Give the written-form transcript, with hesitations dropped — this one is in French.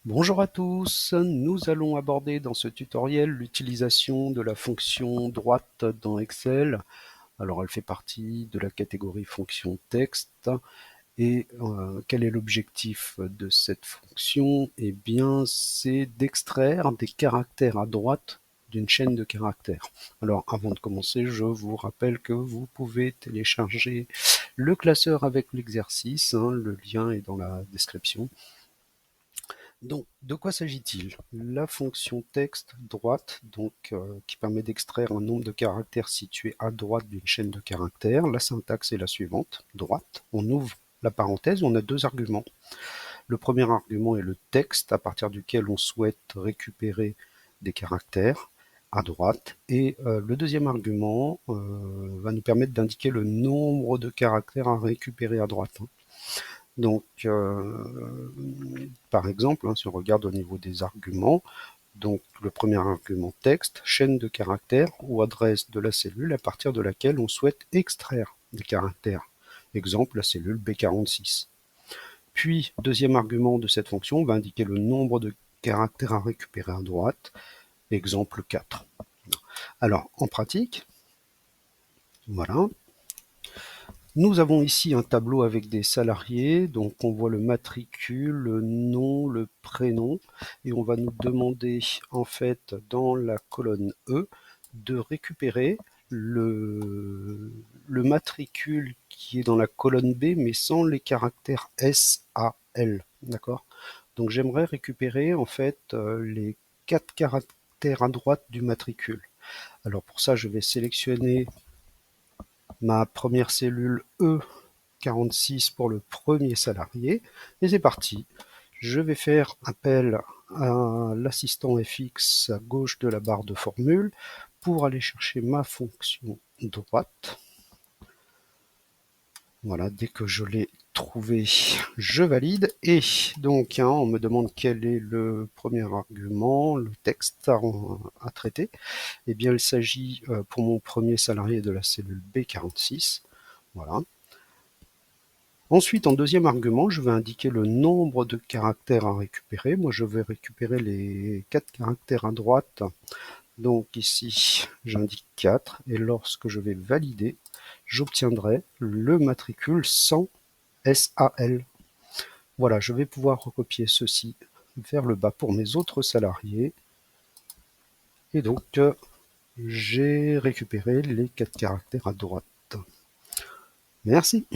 Bonjour à tous, nous allons aborder dans ce tutoriel l'utilisation de la fonction droite dans Excel. Alors elle fait partie de la catégorie fonction texte et quel est l'objectif de cette fonction? Eh bien c'est d'extraire des caractères à droite d'une chaîne de caractères. Alors avant de commencer, je vous rappelle que vous pouvez télécharger le classeur avec l'exercice, le lien est dans la description. Donc, de quoi s'agit-il? La fonction texte droite, qui permet d'extraire un nombre de caractères situé à droite d'une chaîne de caractères. La syntaxe est la suivante, droite. On ouvre la parenthèse, on a deux arguments. Le premier argument est le texte à partir duquel on souhaite récupérer des caractères à droite. Et le deuxième argument va nous permettre d'indiquer le nombre de caractères à récupérer à droite. Donc, par exemple, si on regarde au niveau des arguments, donc le premier argument texte, chaîne de caractères ou adresse de la cellule à partir de laquelle on souhaite extraire des caractères. Exemple, la cellule B46. Puis, deuxième argument de cette fonction va indiquer le nombre de caractères à récupérer à droite. Exemple 4. Alors, en pratique, voilà, nous avons ici un tableau avec des salariés, donc on voit le matricule, le nom, le prénom, et on va nous demander en fait dans la colonne E de récupérer le matricule qui est dans la colonne B mais sans les caractères S, A, L, d'accord? Donc j'aimerais récupérer en fait les 4 caractères à droite du matricule. Alors pour ça je vais sélectionner ma première cellule E46 pour le premier salarié. Et c'est parti. Je vais faire appel à l'assistant FX à gauche de la barre de formule pour aller chercher ma fonction droite. Voilà, dès que je l'ai trouvé, je valide. Et donc, on me demande quel est le premier argument, le texte à traiter. Eh bien, il s'agit pour mon premier salarié de la cellule B46. Voilà. Ensuite, en deuxième argument, je vais indiquer le nombre de caractères à récupérer. Moi, je vais récupérer les 4 caractères à droite. Donc ici, j'indique 4. Et lorsque je vais valider, j'obtiendrai le matricule sans SAL. Voilà, je vais pouvoir recopier ceci vers le bas pour mes autres salariés. Et donc, j'ai récupéré les 4 caractères à droite. Merci.